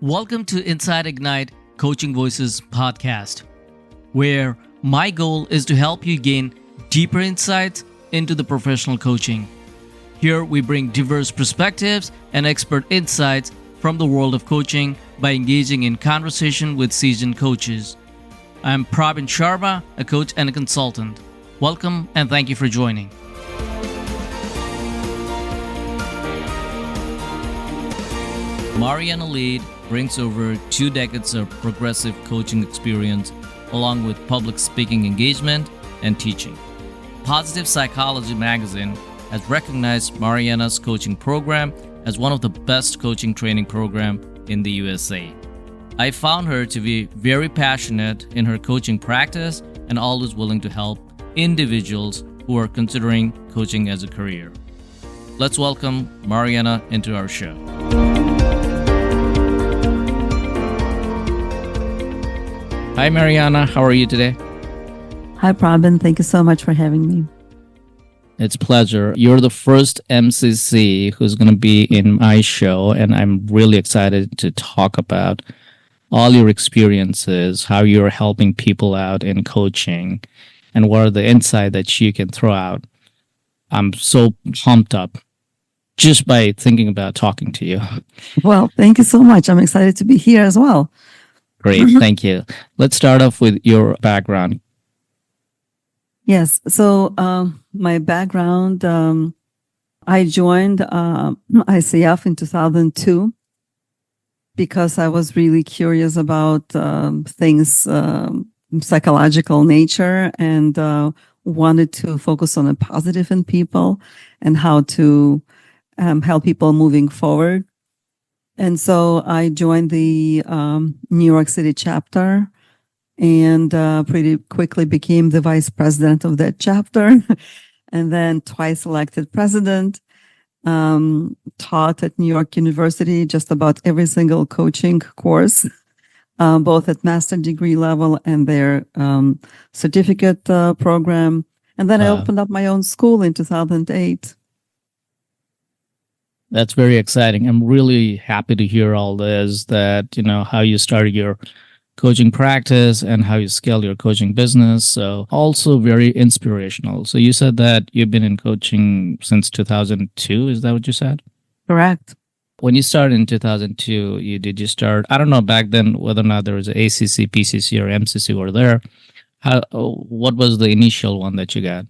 Welcome to Inside Ignite Coaching Voices podcast, where my goal is to help you gain deeper insights into the professional coaching. Here we bring diverse perspectives and expert insights from the world of coaching by engaging in conversation with seasoned coaches. I'm Pravin Sharma, a coach and a consultant. Welcome and thank you for joining. Marianna Lead brings over 2 decades of progressive coaching experience along with public speaking engagement and teaching. Positive Psychology magazine has recognized Marianna's coaching program as one of the best coaching training programs in the USA. I found her to be very passionate in her coaching practice and always willing to help individuals who are considering coaching as a career. Let's welcome Marianna into our show. Hi, Marianna. How are you today? Hi, Pravin. Thank you so much for having me. It's a pleasure. You're the first MCC who's going to be in my show, and I'm really excited to talk about all your experiences, how you're helping people out in coaching, and what are the insights that you can throw out. I'm so pumped up just by thinking about talking to you. Well, thank you so much. I'm excited to be here as well. Great. Thank you. Let's start off with your background. Yes. So my background, I joined ICF in 2002 because I was really curious about things, psychological nature, and wanted to focus on the positive in people and how to help people moving forward. And so I joined the New York City chapter and pretty quickly became the vice president of that chapter and then twice elected president. Taught at New York University just about every single coaching course, both at master degree level and their certificate program. And then I opened up my own school in 2008. That's very exciting. I'm really happy to hear all this, that, how you started your coaching practice and how you scale your coaching business. So also very inspirational. So you said that you've been in coaching since 2002. Is that what you said? Correct. When you started in 2002, did you start, I don't know back then whether or not there was an ACC, PCC, or MCC were there. What was the initial one that you got?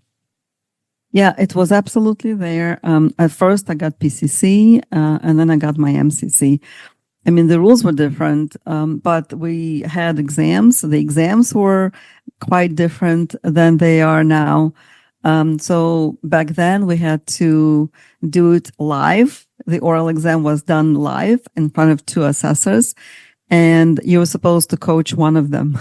Yeah, it was absolutely there. At first, I got PCC, and then I got my MCC. I mean, the rules were different, but we had exams. The exams were quite different than they are now. So back then, we had to do it live. The oral exam was done live in front of 2 assessors, and you were supposed to coach one of them.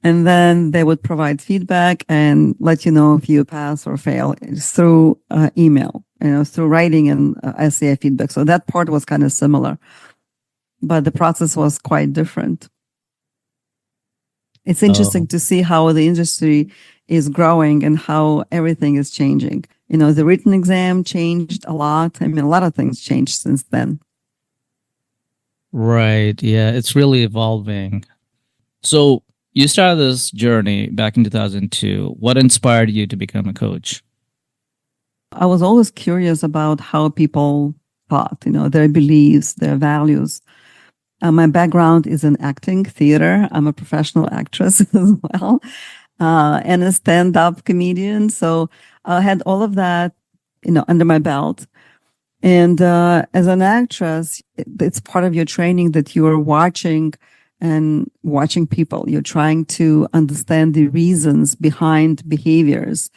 And then they would provide feedback and let you know if you pass or fail through email, through writing and essay feedback. So that part was kind of similar, but the process was quite different. It's interesting to see how the industry is growing and how everything is changing. The written exam changed a lot. I mean, a lot of things changed since then. Right. Yeah, it's really evolving. So you started this journey back in 2002. What inspired you to become a coach? I was always curious about how people thought, their beliefs, their values. My background is in acting, theater. I'm a professional actress as well, and a stand-up comedian. So I had all of that, under my belt. And as an actress, it's part of your training that you are watching people. You're trying to understand the reasons behind behaviors.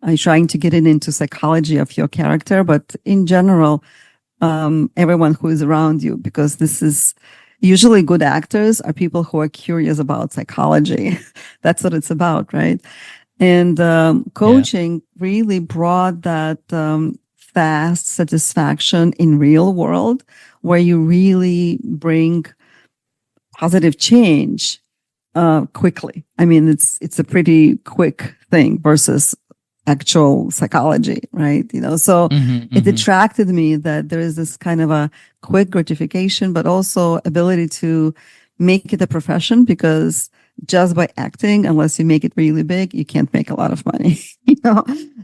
You're trying to get into psychology of your character, but in general, everyone who is around you, because this is usually good actors are people who are curious about psychology. That's what it's about, right? And coaching really brought that fast satisfaction in real world, where you really bring positive change quickly. I mean, it's a pretty quick thing versus actual psychology, right? So it attracted me that there is this kind of a quick gratification, but also ability to make it a profession, because just by acting, unless you make it really big, you can't make a lot of money,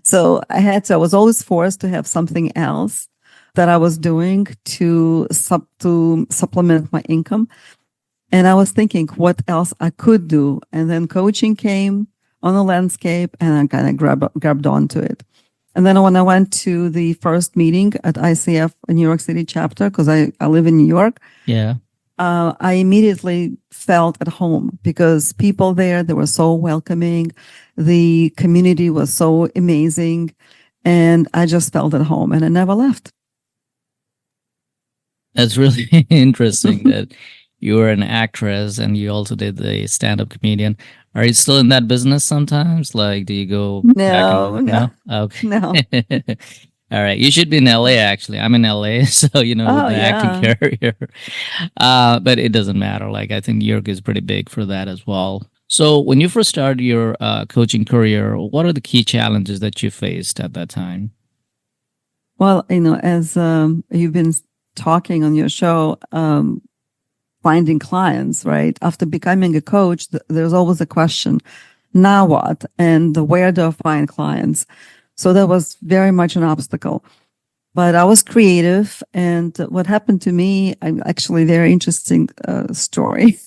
So I was always forced to have something else that I was doing to supplement my income. And I was thinking what else I could do. And then coaching came on the landscape, and I kind of grabbed onto it. And then when I went to the first meeting at ICF New York City chapter, because I live in New York, I immediately felt at home, because people there, they were so welcoming. The community was so amazing. And I just felt at home, and I never left. That's really interesting that you were an actress and you also did the stand-up comedian. Are you still in that business sometimes? Like, do you go No. Okay. No. All right. You should be in LA, actually. I'm in LA, so, with the acting career. But it doesn't matter. Like, I think New York is pretty big for that as well. So when you first started your coaching career, what are the key challenges that you faced at that time? Well, as you've been talking on your show, finding clients, right? After becoming a coach, there's always a question, now what? And where do I find clients? So that was very much an obstacle. But I was creative. And what happened to me, actually very interesting story.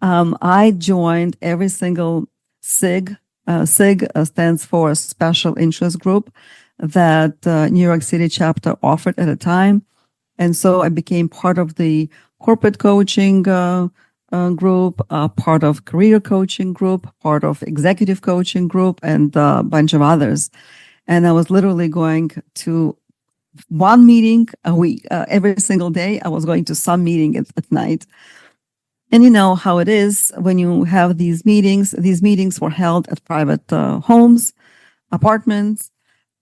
I joined every single SIG. SIG stands for Special Interest Group that New York City chapter offered at a time. And so I became part of the corporate coaching group, part of career coaching group, part of executive coaching group, and a bunch of others. And I was literally going to one meeting a week. Every single day, I was going to some meeting at night. And you know how it is when you have these meetings. These meetings were held at private homes, apartments,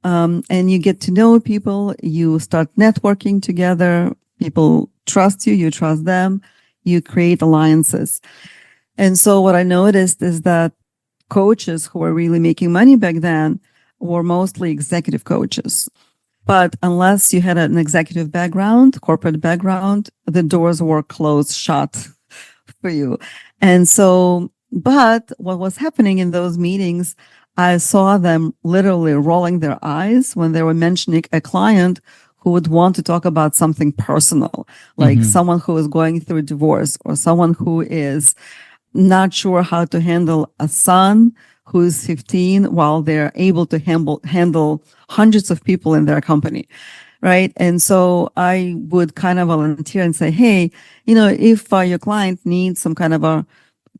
and you get to know people. You start networking together. People trust you. You trust them. You create alliances. And so what I noticed is that coaches who were really making money back then were mostly executive coaches. But unless you had an executive background, corporate background, the doors were closed shut for you. And so, but what was happening in those meetings, I saw them literally rolling their eyes when they were mentioning a client who would want to talk about something personal, like someone who is going through divorce, or someone who is not sure how to handle a son who's 15 while they're able to handle hundreds of people in their company. Right. And so I would kind of volunteer and say, hey, if your client needs some kind of a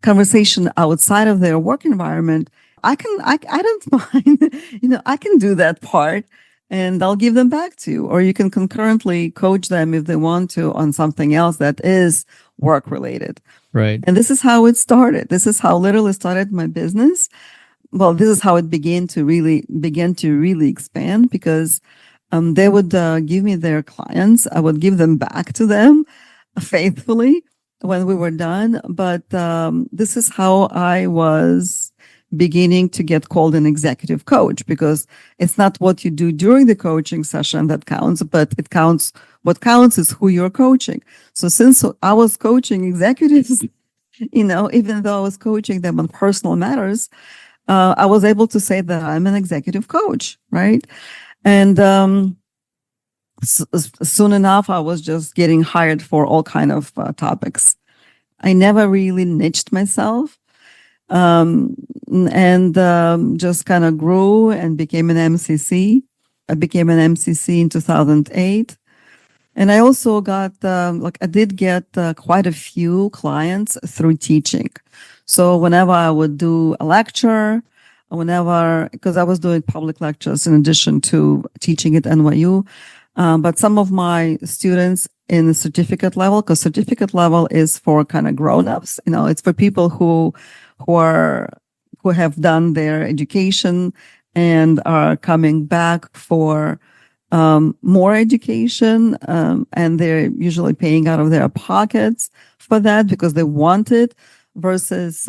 conversation outside of their work environment, I don't mind, I can do that part, and I'll give them back to you. Or you can concurrently coach them if they want to on something else that is work related. Right. And this is how it started. This is how literally started my business. Well, this is how it began to really expand, because they would give me their clients. I would give them back to them faithfully when we were done. But this is how I was beginning to get called an executive coach, because it's not what you do during the coaching session that counts, but what counts is who you're coaching. So since I was coaching executives, even though I was coaching them on personal matters, I was able to say that I'm an executive coach, right? And soon enough, I was just getting hired for all kind of topics. I never really niched myself, and just kind of grew and became an MCC. I became an MCC in 2008. And I also got, I did get quite a few clients through teaching. So whenever I would do a lecture, because I was doing public lectures in addition to teaching at NYU, but some of my students in the certificate level, because certificate level is for kind of grown-ups, it's for people who have done their education and are coming back for more education, and they're usually paying out of their pockets for that because they want it, versus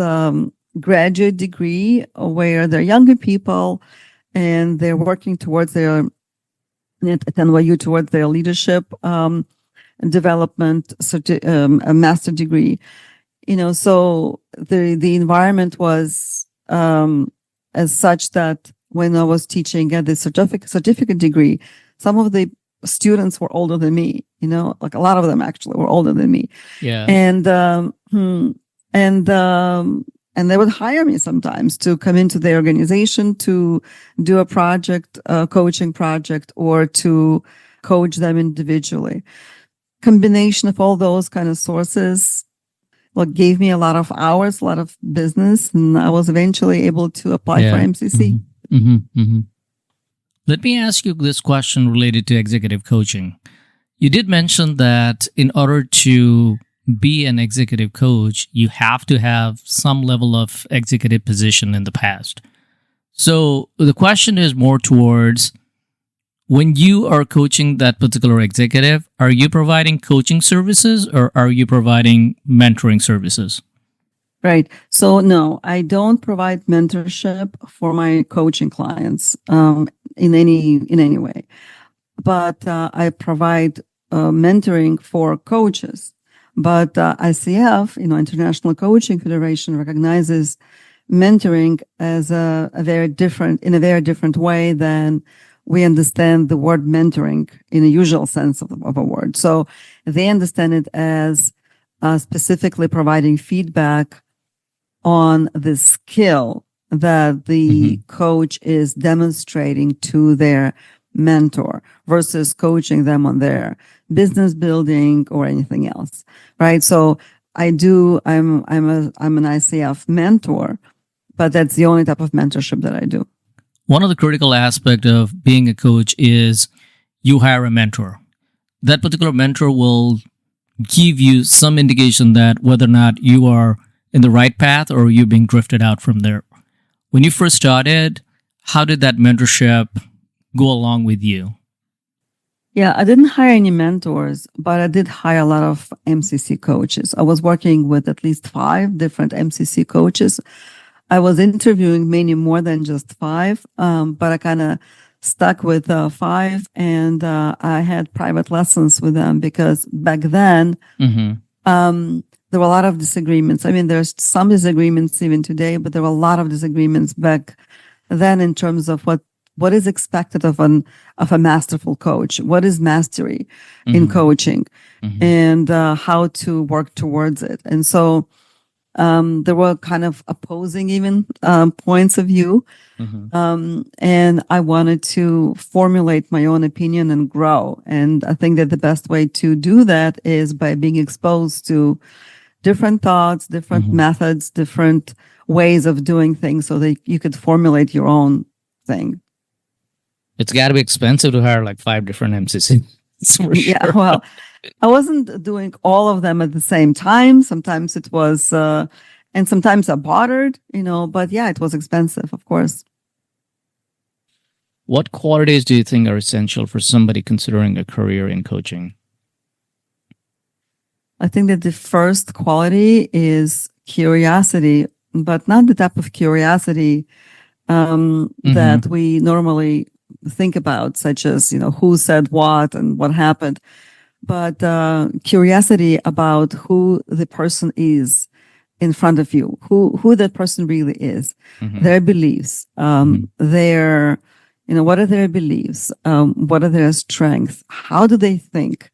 graduate degree where they're younger people and they're working towards their at NYU towards their leadership development, a master degree. So the environment was as such that when I was teaching at the certificate degree, some of the students were older than me. Like a lot of them actually were older than me. Yeah. And they would hire me sometimes to come into the organization to do a project, a coaching project, or to coach them individually. Combination of all those kind of sources gave me a lot of hours, a lot of business, and I was eventually able to apply for MCC. Let me ask you this question related to executive coaching. You did mention that in order to be an executive coach, you have to have some level of executive position in the past. So the question is more towards, when you are coaching that particular executive, are you providing coaching services or are you providing mentoring services? Right. So no, I don't provide mentorship for my coaching clients in any way, but I provide mentoring for coaches. But ICF, International Coaching Federation, recognizes mentoring as a very different way than we understand the word mentoring in a usual sense of a word. So they understand it as specifically providing feedback on the skill that the coach is demonstrating to their mentor versus coaching them on their business building or anything else, right? So I'm an ICF mentor, but that's the only type of mentorship that I do. One of the critical aspects of being a coach is you hire a mentor. That particular mentor will give you some indication that whether or not you are in the right path or you're being drifted out from there. When you first started, how did that mentorship go along with you? Yeah, I didn't hire any mentors, but I did hire a lot of MCC coaches. I was working with at least 5 different MCC coaches. I was interviewing many more than just 5, but I kind of stuck with 5, and I had private lessons with them because back then there were a lot of disagreements. I mean, there's some disagreements even today, but there were a lot of disagreements back then in terms of what is expected of a masterful coach, what is mastery in coaching, and how to work towards it. And so there were kind of opposing even points of view. And I wanted to formulate my own opinion and grow. And I think that the best way to do that is by being exposed to different thoughts, different methods, different ways of doing things so that you could formulate your own thing. It's got to be expensive to hire like 5 different MCC. Yeah, well, I wasn't doing all of them at the same time. Sometimes it was, and sometimes I bartered, but yeah, it was expensive, of course. What qualities do you think are essential for somebody considering a career in coaching? I think that the first quality is curiosity, but not the type of curiosity that we normally think about, such as, who said what and what happened, but curiosity about who the person is in front of you, who that person really is, their beliefs, their, what are their beliefs, what are their strengths, how do they think,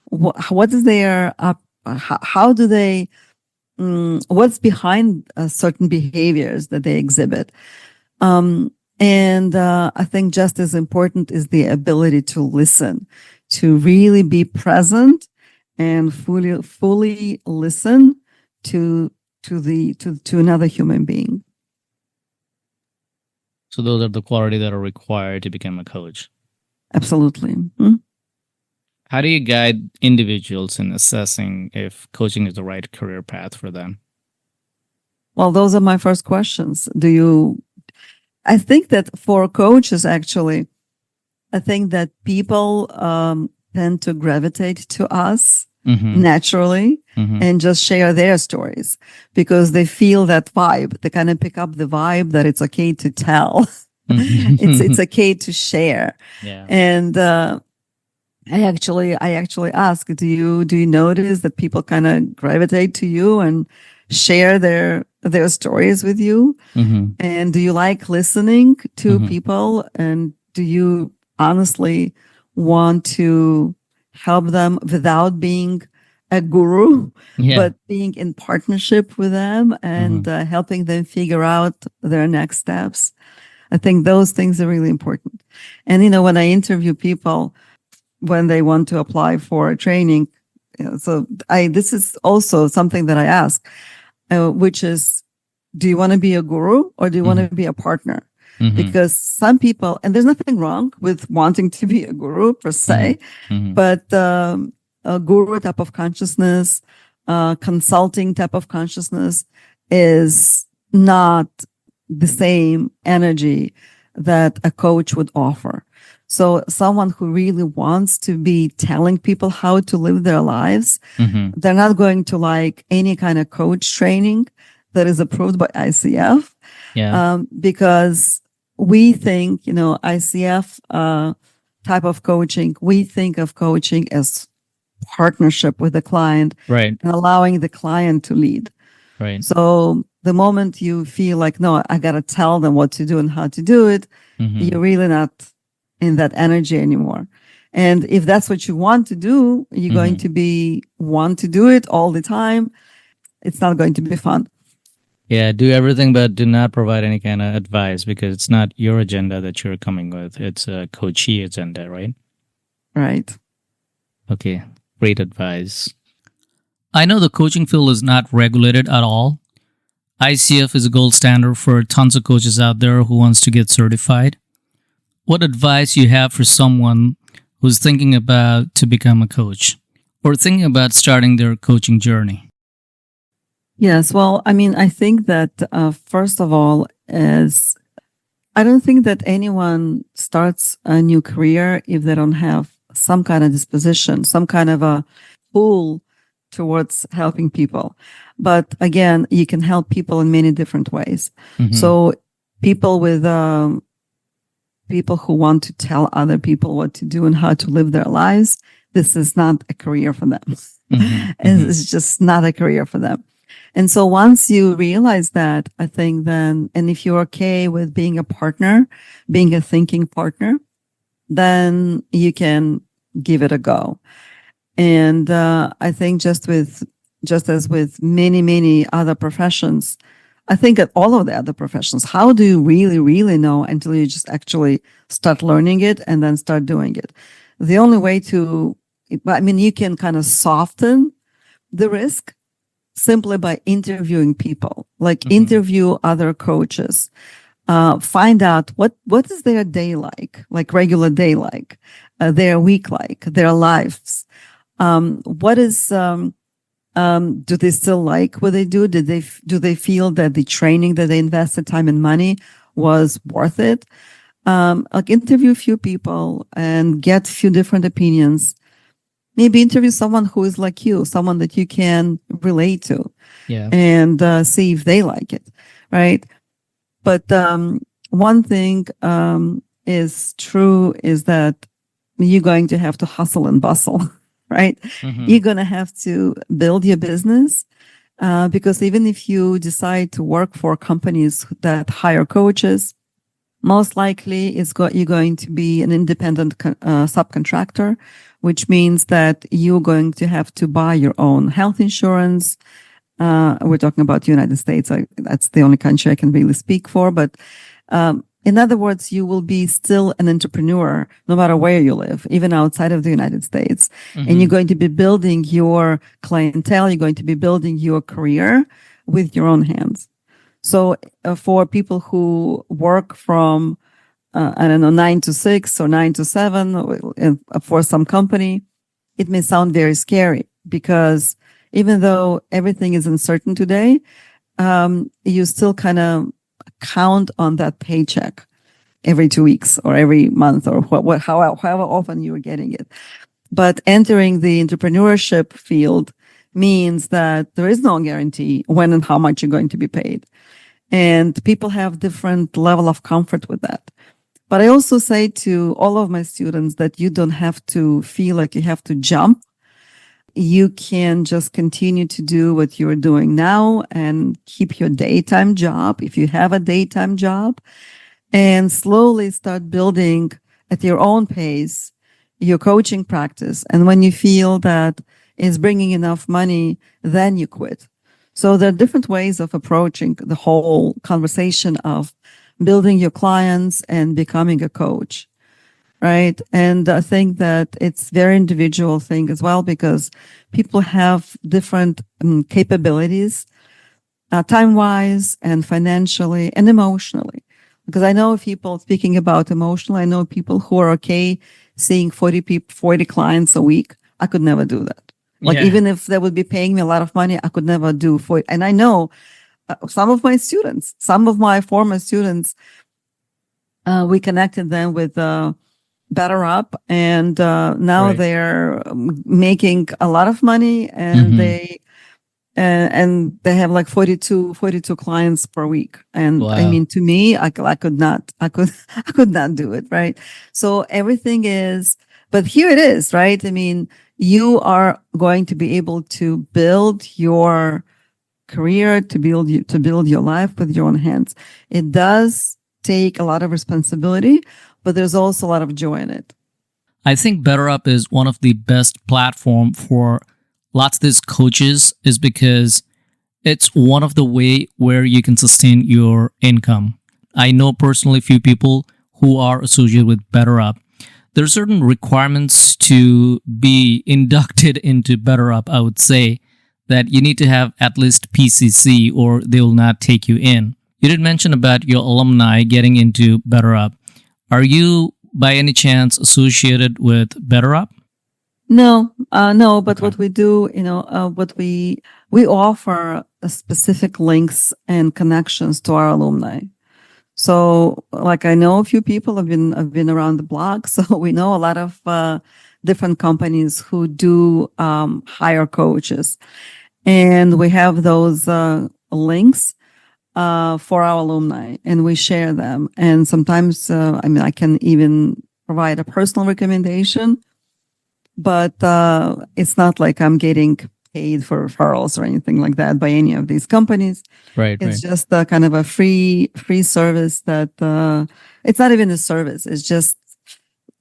what is their, how do they, what's behind certain behaviors that they exhibit. And I think just as important is the ability to listen, to really be present and fully listen to another human being. So those are the qualities that are required to become a coach. Absolutely. How do you guide individuals in assessing if coaching is the right career path for them? Well, those are my first questions. I think that for coaches, actually, I think that people tend to gravitate to us naturally and just share their stories because they feel that vibe. They kind of pick up the vibe that it's okay to tell It's okay to share. Yeah. And I actually ask, do you notice that people kind of gravitate to you and share their stories with you? And do you like listening to people? And do you honestly want to help them without being a guru, but being in partnership with them and helping them figure out their next steps? I think those things are really important. And, when I interview people, when they want to apply for a training, this is also something that I ask, which is, do you want to be a guru or do you want to be a partner? Because some people, and there's nothing wrong with wanting to be a guru per se, but a guru type of consciousness, consulting type of consciousness is not the same energy that a coach would offer. So someone who really wants to be telling people how to live their lives, they're not going to like any kind of coach training that is approved by ICF. Because we think, ICF type of coaching, we think of coaching as partnership with the client, right, and allowing the client to lead. Right. So the moment you feel like, no, I got to tell them what to do and how to do it, you're really not in that energy anymore. And if that's what you want to do, you're going to want to do it all the time. It's not going to be fun. Yeah, do everything, but do not provide any kind of advice because it's not your agenda that you're coming with. It's a coachee agenda, right? Right. Okay, great advice. I know the coaching field is not regulated at all. ICF is a gold standard for tons of coaches out there who wants to get certified. What advice you have for someone who's thinking about to become a coach or thinking about starting their coaching journey? Yes. Well, I think that first of all I don't think that anyone starts a new career if they don't have some kind of disposition, some kind of a pull towards helping people. But again, you can help people in many different ways. So people who want to tell other people what to do and how to live their lives, this is not a career for them. It's just not a career for them. And so once you realize that, I think then, and if you're okay with being a partner, being a thinking partner, then you can give it a go. And I think just as with many, many other professions, I think at all of the other professions, how do you really, really know until you just actually start learning it and then start doing it? The only way you can kind of soften the risk simply by interviewing people, like interview other coaches, find out what is their day like regular day like, their week like, their lives. What is, do they still like what they do? Do they feel that the training that they invested time and money was worth it? Interview a few people and get a few different opinions. Maybe interview someone who is like you, someone that you can relate to, and see if they like it, right? But one thing is true is that you're going to have to hustle and bustle, right? You're going to have to build your business because even if you decide to work for companies that hire coaches, most likely you're going to be an independent subcontractor, which means that you're going to have to buy your own health insurance. We're talking about the United States. That's the only country I can really speak for. But in other words, you will be still an entrepreneur no matter where you live, even outside of the United States. And you're going to be building your clientele. You're going to be building your career with your own hands. So for people who work from 9 to 6 or 9 to 7 for some company, it may sound very scary because even though everything is uncertain today, you still kind of count on that paycheck every 2 weeks or every month or however often you are getting it. But entering the entrepreneurship field means that there is no guarantee when and how much you're going to be paid. And people have different level of comfort with that. But I also say to all of my students that you don't have to feel like you have to jump. You can just continue to do what you're doing now and keep your daytime job, if you have a daytime job, and slowly start building at your own pace your coaching practice. And when you feel that it's bringing enough money, then you quit. So there are different ways of approaching the whole conversation of building your clients and becoming a coach. Right. And I think that it's very individual thing as well, because people have different capabilities, time-wise and financially and emotionally. Because I know people, speaking about emotional, I know people who are okay seeing 40 clients a week. I could never do that. Like, even if they would be paying me a lot of money, I could never do 40. And I know some of my students, some of my former students, we connected them with Better Up, and now they're making a lot of money, and they have like 42 clients per week. And I mean, to me, I could not do it. Right. So everything is, but here it is, right? I mean, you are going to be able to build your career, to build your life with your own hands. It does take a lot of responsibility, but there's also a lot of joy in it. I think BetterUp is one of the best platform for lots of these coaches, is because it's one of the way where you can sustain your income. I know personally a few people who are associated with BetterUp. There are certain requirements to be inducted into BetterUp, I would say, that you need to have at least PCC or they will not take you in. You did mention about your alumni getting into BetterUp. Are you, by any chance, associated with BetterUp? No, but what we do, we offer specific links and connections to our alumni. So, like, I know a few people have been around the block, so we know a lot of different companies who do hire coaches, and we have those links for our alumni, and we share them. And sometimes, I can even provide a personal recommendation, but it's not like I'm getting paid for referrals or anything like that by any of these companies. Right. It's just a kind of a free service that it's not even a service. It's just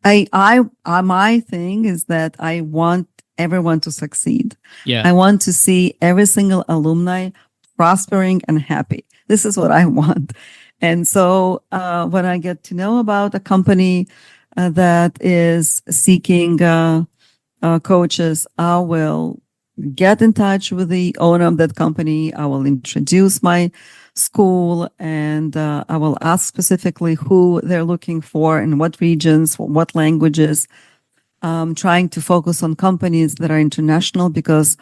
my thing is that I want everyone to succeed. Yeah. I want to see every single alumni prospering and happy. This is what I want. And so when I get to know about a company that is seeking coaches, I will get in touch with the owner of that company. I will introduce my school, and I will ask specifically who they're looking for, in what regions, what languages. Trying to focus on companies that are international, because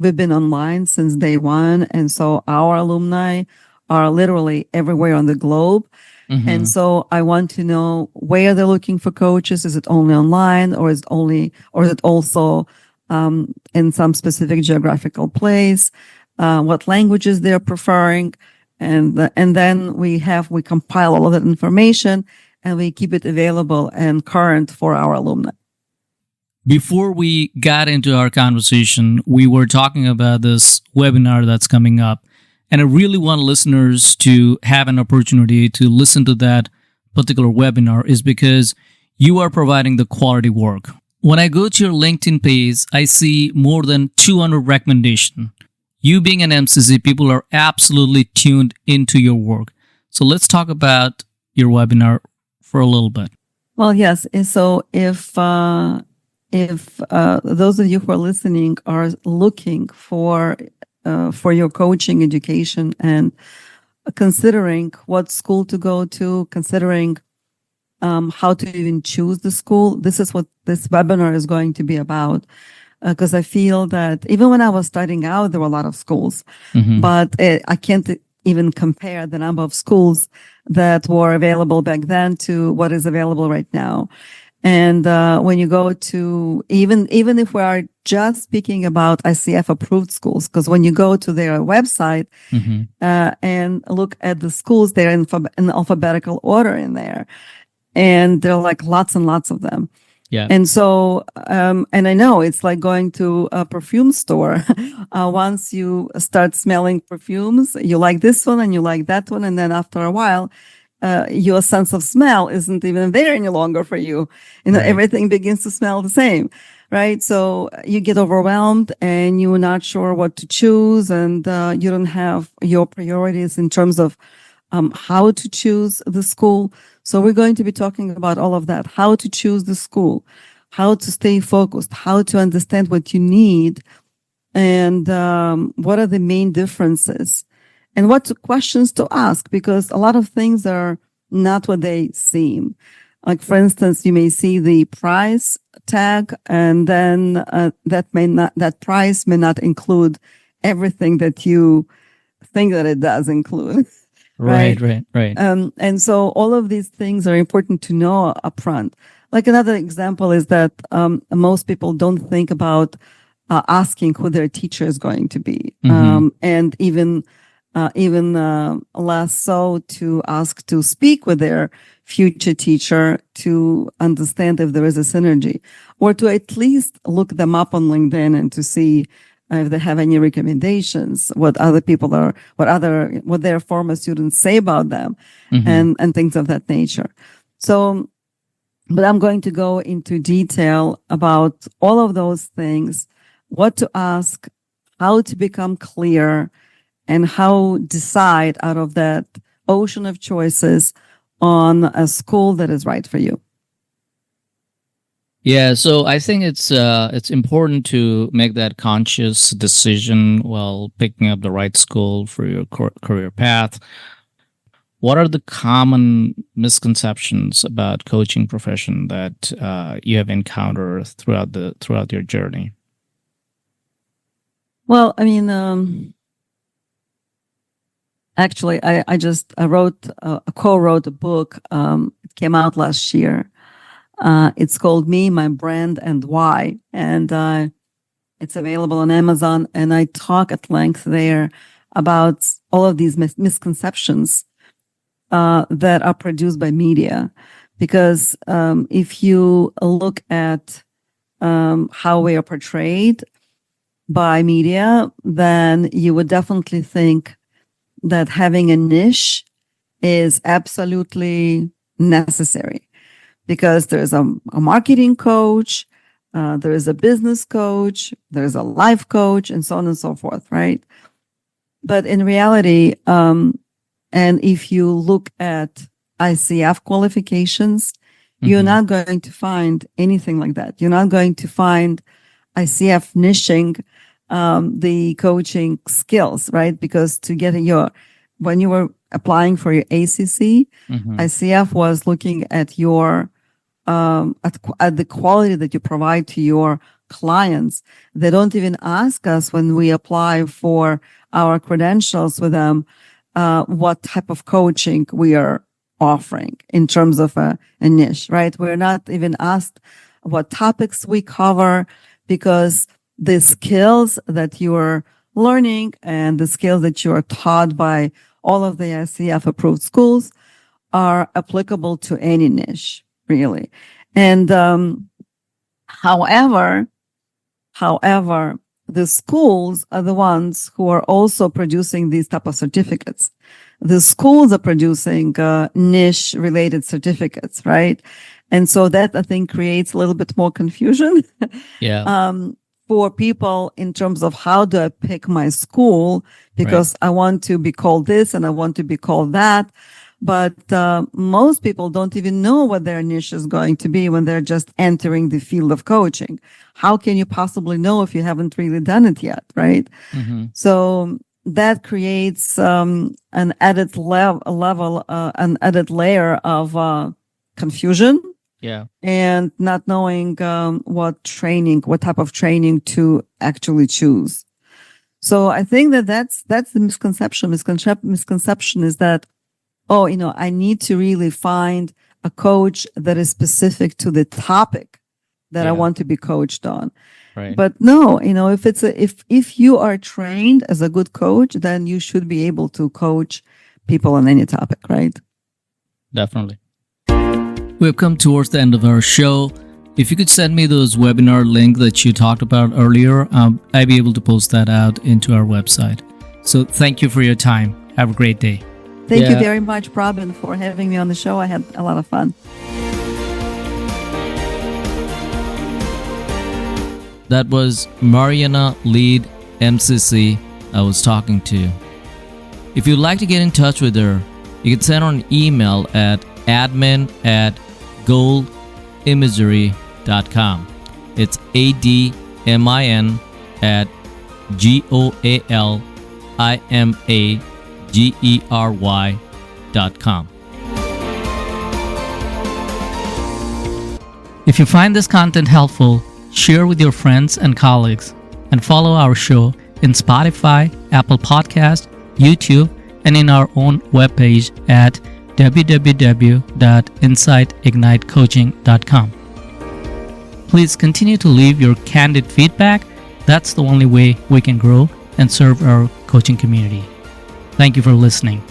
we've been online since day one. And so our alumni are literally everywhere on the globe. Mm-hmm. And so I want to know where they're looking for coaches. Is it only online, or is it also in some specific geographical place? What languages they're preferring, and then we compile all of that information, and we keep it available and current for our alumni. Before we got into our conversation, we were talking about this webinar that's coming up. And I really want listeners to have an opportunity to listen to that particular webinar, is because you are providing the quality work. When I go to your LinkedIn page, I see more than 200 recommendations. You being an MCC, people are absolutely tuned into your work. So let's talk about your webinar for a little bit. Well, yes. So if those of you who are listening are looking for your coaching education and considering what school to go to, considering how to even choose the school, this is what this webinar is going to be about. Because I feel that even when I was starting out, there were a lot of schools, mm-hmm. but I can't even compare the number of schools that were available back then to what is available right now. And when you go to, even if we are just speaking about ICF-approved schools, because when you go to their website and look at the schools, they're in alphabetical order in there. And there are like lots and lots of them. Yeah. And so, and I know it's like going to a perfume store. Once you start smelling perfumes, you like this one and you like that one. And then after a while, your sense of smell isn't even there any longer for you. You know, Right. everything begins to smell the same, right? So you get overwhelmed and you're not sure what to choose, and you don't have your priorities in terms of how to choose the school. So we're going to be talking about all of that: how to choose the school, how to stay focused, how to understand what you need, and what are the main differences, and what questions to ask, because a lot of things are not what they seem. Like, for instance, you may see the price tag, and then that price may not include everything that you think that it does include. Right. And so all of these things are important to know upfront. Like, another example is that most people don't think about asking who their teacher is going to be, and even less so to ask to speak with their future teacher to understand if there is a synergy, or to at least look them up on LinkedIn and to see if they have any recommendations, what other people are, what their former students say about them, and things of that nature. So, but I'm going to go into detail about all of those things, what to ask, how to become clear, and how decide out of that ocean of choices on a school that is right for you. Yeah, so I think it's important to make that conscious decision while picking up the right school for your career path. What are the common misconceptions about coaching profession that you have encountered throughout your journey? Well, I mean, actually, I co-wrote a book. It came out last year. It's called Me, My Brand, and Why. And it's available on Amazon. And I talk at length there about all of these misconceptions that are produced by media. Because if you look at how we are portrayed by media, then you would definitely think that having a niche is absolutely necessary, because there's a marketing coach, there is a business coach, there's a life coach, and so on and so forth, right? But in reality, and if you look at ICF qualifications, you're not going to find anything like that. You're not going to find ICF niching the coaching skills, right? Because to get when you were applying for your ACC, ICF was looking at your at the quality that you provide to your clients. They don't even ask us when we apply for our credentials with them what type of coaching we are offering in terms of a niche, right? We're not even asked what topics we cover, because the skills that you are learning and the skills that you are taught by all of the ICF-approved schools are applicable to any niche, really. And however, the schools are the ones who are also producing these type of certificates. The schools are producing niche-related certificates, right? And so that, I think, creates a little bit more confusion. Yeah. For people in terms of how do I pick my school, because I want to be called this and I want to be called that. But most people don't even know what their niche is going to be when they're just entering the field of coaching. How can you possibly know if you haven't really done it yet, right? So that creates an added an added layer of confusion. Yeah. And not knowing what type of training to actually choose. So I think that's the misconception. Misconception is that, I need to really find a coach that is specific to the topic that I Yeah. want to be coached on. Right. But no, if you are trained as a good coach, then you should be able to coach people on any topic, right? Definitely. We've come towards the end of our show. If you could send me those webinar link that you talked about earlier, I'd be able to post that out into our website. So thank you for your time. Have a great day. Thank you very much, Robin, for having me on the show. I had a lot of fun. That was Marianna Lead, MCC, I was talking to. If you'd like to get in touch with her, you can send her an email at admin@goalimagery.com. It's ADMIN at GOALIMAGERY.com. If you find this content helpful, share with your friends and colleagues, and follow our show in Spotify, Apple Podcast, YouTube, and in our own webpage at www.insightIgniteCoaching.com. Please continue to leave your candid feedback. That's the only way we can grow and serve our coaching community. Thank you for listening.